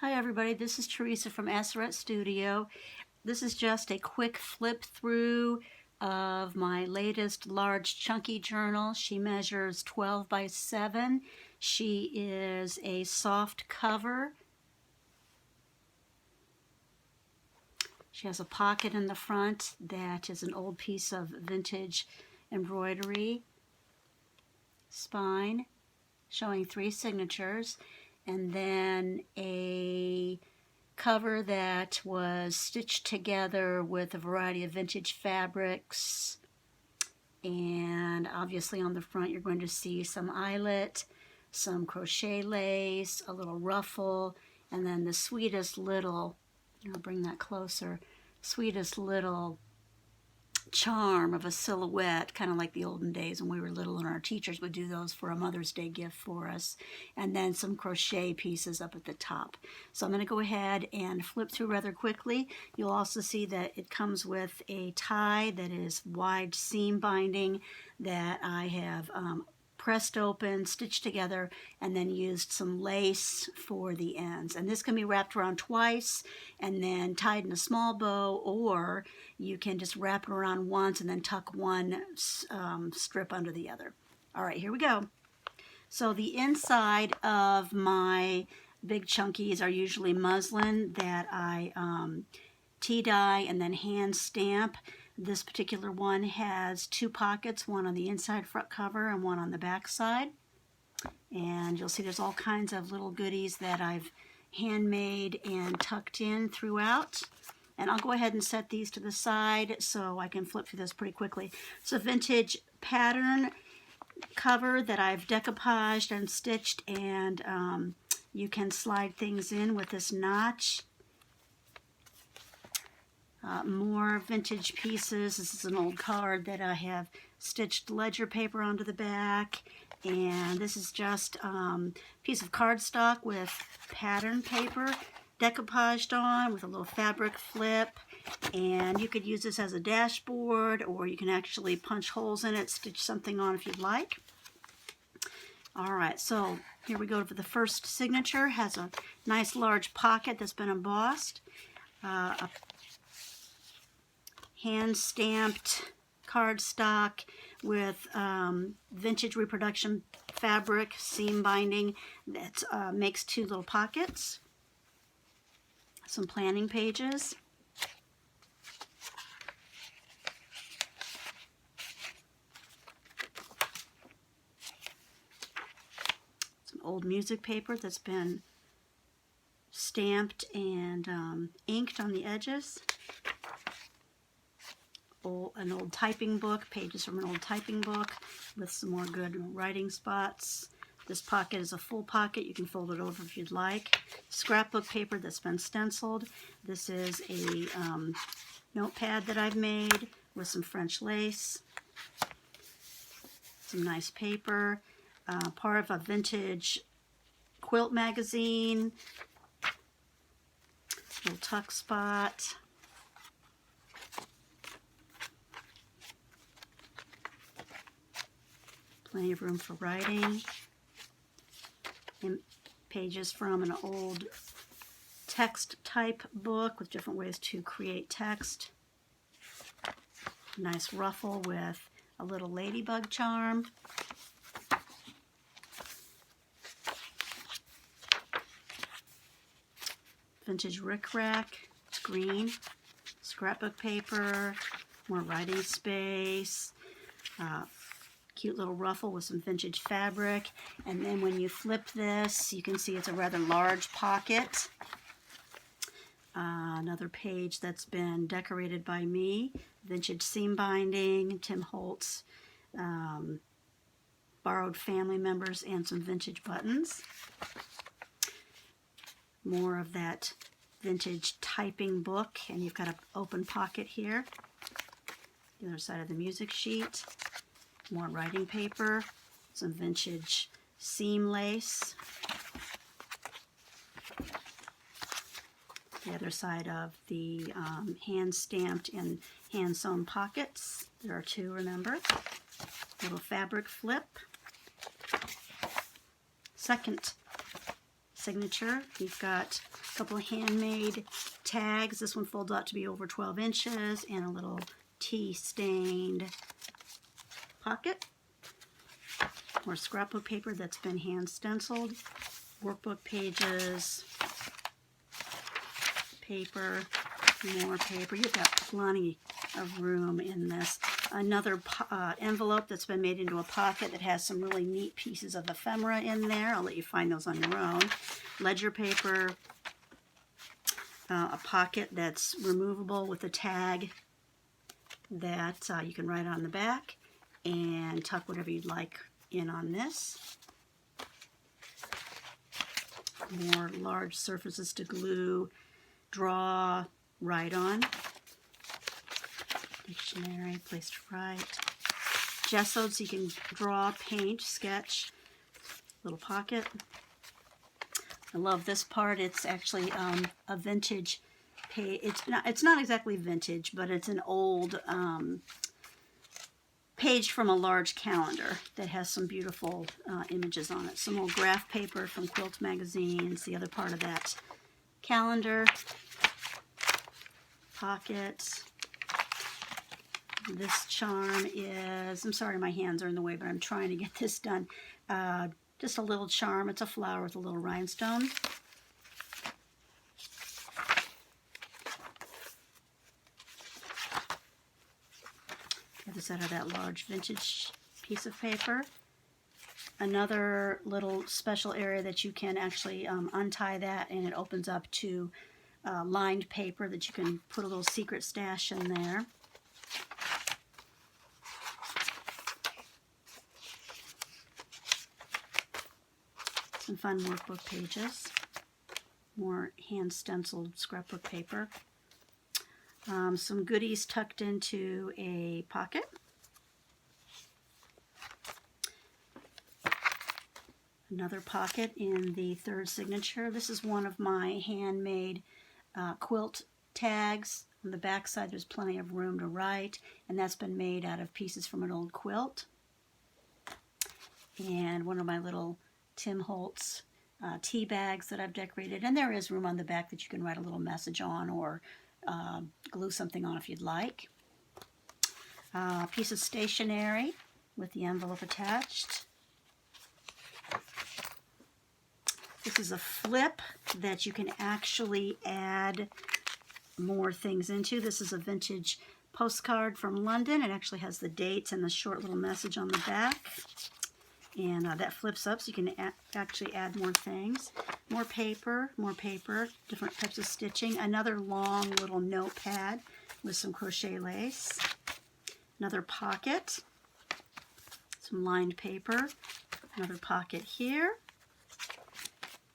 Hi everybody, this is Teresa from Aseret Studio. This is just a quick flip through of my latest large chunky journal. She measures 12 by 7. She is a soft cover. She has a pocket in the front that is an old piece of vintage embroidery. Spine showing 3 signatures, and then a cover that was stitched together with a variety of vintage fabrics. And obviously on the front you're going to see some eyelet, some crochet lace, a little ruffle, and then the sweetest little, I'll bring that closer, sweetest little charm of a silhouette, kind of like the olden days when we were little and our teachers would do those for a Mother's Day gift for us, and then some crochet pieces up at the top. So I'm going to go ahead and flip through rather quickly. You'll also see that it comes with a tie that is wide seam binding that I have pressed open, stitched together, and then used some lace for the ends. And this can be wrapped around twice and then tied in a small bow, or you can just wrap it around once and then tuck one strip under the other. All right, here we go. So the inside of my big chunkies are usually muslin that I tea dye and then hand stamp. This particular one has 2 pockets, one on the inside front cover and one on the back side. And you'll see there's all kinds of little goodies that I've handmade and tucked in throughout. And I'll go ahead and set these to the side so I can flip through this pretty quickly. It's a vintage pattern cover that I've decoupaged and stitched, and you can slide things in with this notch. More vintage pieces. This is an old card that I have stitched ledger paper onto the back, and this is just a piece of cardstock with pattern paper decoupaged on with a little fabric flip, and you could use this as a dashboard, or you can actually punch holes in it, stitch something on if you'd like. Alright, so here we go for the first signature. Has a nice large pocket that's been embossed, a hand-stamped cardstock with vintage reproduction fabric seam binding that makes 2 little pockets, some planning pages, some old music paper that's been stamped and inked on the edges, an old typing book, pages from an old typing book with some more good writing spots. This pocket is a full pocket. You can fold it over if you'd like. Scrapbook paper that's been stenciled. This is a notepad that I've made with some French lace, some nice paper, part of a vintage quilt magazine, little tuck spot, plenty of room for writing, and pages from an old text type book with different ways to create text. Nice ruffle with a little ladybug charm. Vintage rickrack, it's green. Scrapbook paper, more writing space. Cute little ruffle with some vintage fabric, and then when you flip this you can see it's a rather large pocket. Another page that's been decorated by me, vintage seam binding, Tim Holtz, borrowed family members, and some vintage buttons. More of that vintage typing book, and you've got an open pocket here. The other side of the music sheet. More writing paper, some vintage seam lace. The other side of the hand-stamped and hand-sewn pockets. There are 2, remember. Little fabric flip. Second signature. You've got a couple of handmade tags. This one folds out to be over 12 inches, and a little tea-stained pocket. More scrapbook paper that's been hand stenciled. Workbook pages. Paper. More paper. You've got plenty of room in this. Another envelope that's been made into a pocket that has some really neat pieces of ephemera in there. I'll let you find those on your own. Ledger paper. A pocket that's removable with a tag that you can write on the back and tuck whatever you'd like in on this. More large surfaces to glue, draw, write on. Dictionary, place to write. Gessoed so you can draw, paint, sketch. Little pocket. I love this part. It's actually a vintage page. It's not exactly vintage, but it's an old page from a large calendar that has some beautiful images on it. Some old graph paper from Quilt magazines. The other part of that calendar. Pocket. This charm is, I'm sorry my hands are in the way, but I'm trying to get this done. Just a little charm. It's a flower with a little rhinestone. Get this out of that large vintage piece of paper. Another little special area that you can actually untie that, and it opens up to lined paper that you can put a little secret stash in there. Some fun workbook pages. More hand stenciled scrapbook paper. Some goodies tucked into a pocket. Another pocket in the third signature. This is one of my handmade quilt tags. On the back side there's plenty of room to write, and that's been made out of pieces from an old quilt. And one of my little Tim Holtz tea bags that I've decorated, and there is room on the back that you can write a little message on or glue something on if you'd like. A piece of stationery with the envelope attached. This is a flip that you can actually add more things into. This is a vintage postcard from London. It actually has the dates and the short little message on the back. And that flips up so you can actually add more things. More paper, different types of stitching. Another long little notepad with some crochet lace. Another pocket. Some lined paper. Another pocket here.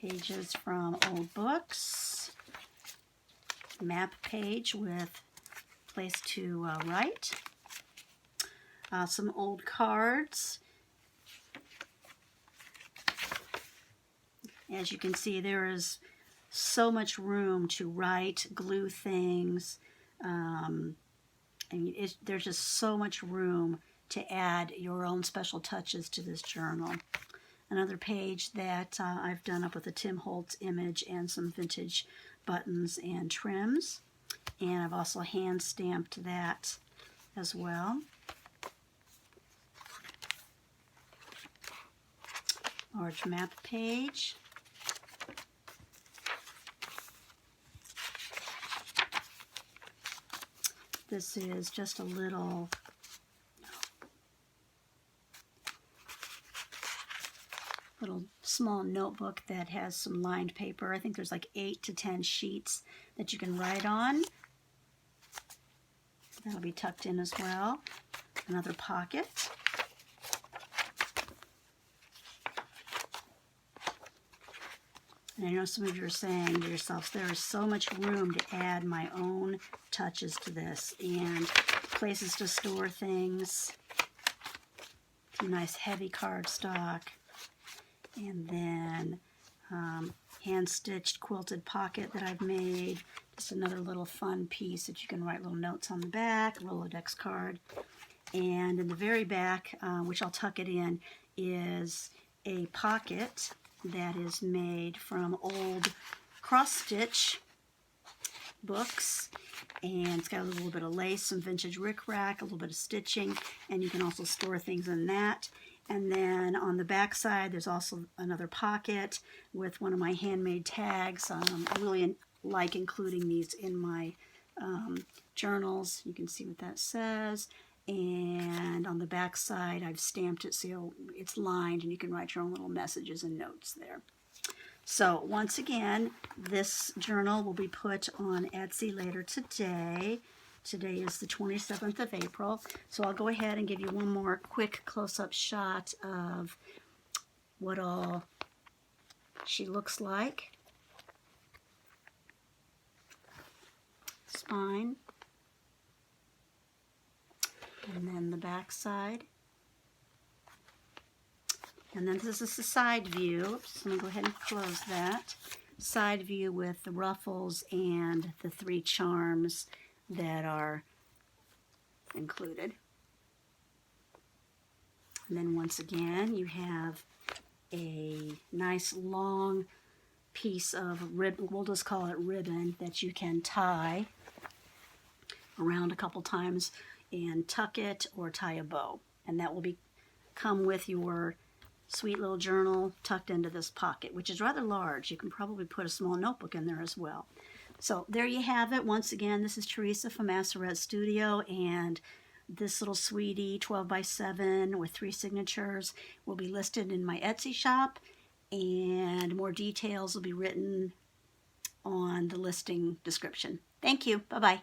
Pages from old books. Map page with place to write. Some old cards. As you can see, there is so much room to write, glue things. There's just so much room to add your own special touches to this journal. Another page that I've done up with a Tim Holtz image and some vintage buttons and trims. And I've also hand stamped that as well. Large map page. This is just a little small notebook that has some lined paper. I think there's like 8 to 10 sheets that you can write on. That'll be tucked in as well. Another pocket. And I know some of you are saying to yourselves, there is so much room to add my own touches to this, and places to store things. Some nice heavy cardstock. And then hand-stitched quilted pocket that I've made. Just another little fun piece that you can write little notes on the back, a Rolodex card. And in the very back, which I'll tuck it in, is a pocket that is made from old cross-stitch books, and it's got a little bit of lace, some vintage rickrack, a little bit of stitching, and you can also store things in that. And then on the back side, there's also another pocket with one of my handmade tags. I really like including these in my journals. You can see what that says. And on the back side, I've stamped it so it's lined, and you can write your own little messages and notes there. So once again, this journal will be put on Etsy later today. Today is the 27th of April. So I'll go ahead and give you one more quick close-up shot of what all she looks like. Spine. And then the back side. And then this is the side view. So I'm going to go ahead and close that. Side view with the ruffles and the 3 charms that are included. And then once again, you have a nice long piece of ribbon, we'll just call it ribbon, that you can tie around a couple times and tuck it or tie a bow. And that will come with your sweet little journal tucked into this pocket, which is rather large. You can probably put a small notebook in there as well. So there you have it. Once again, this is Teresa from Aseret Studio, and this little sweetie 12x7 with 3 signatures will be listed in my Etsy shop, and more details will be written on the listing description. Thank you. Bye-bye.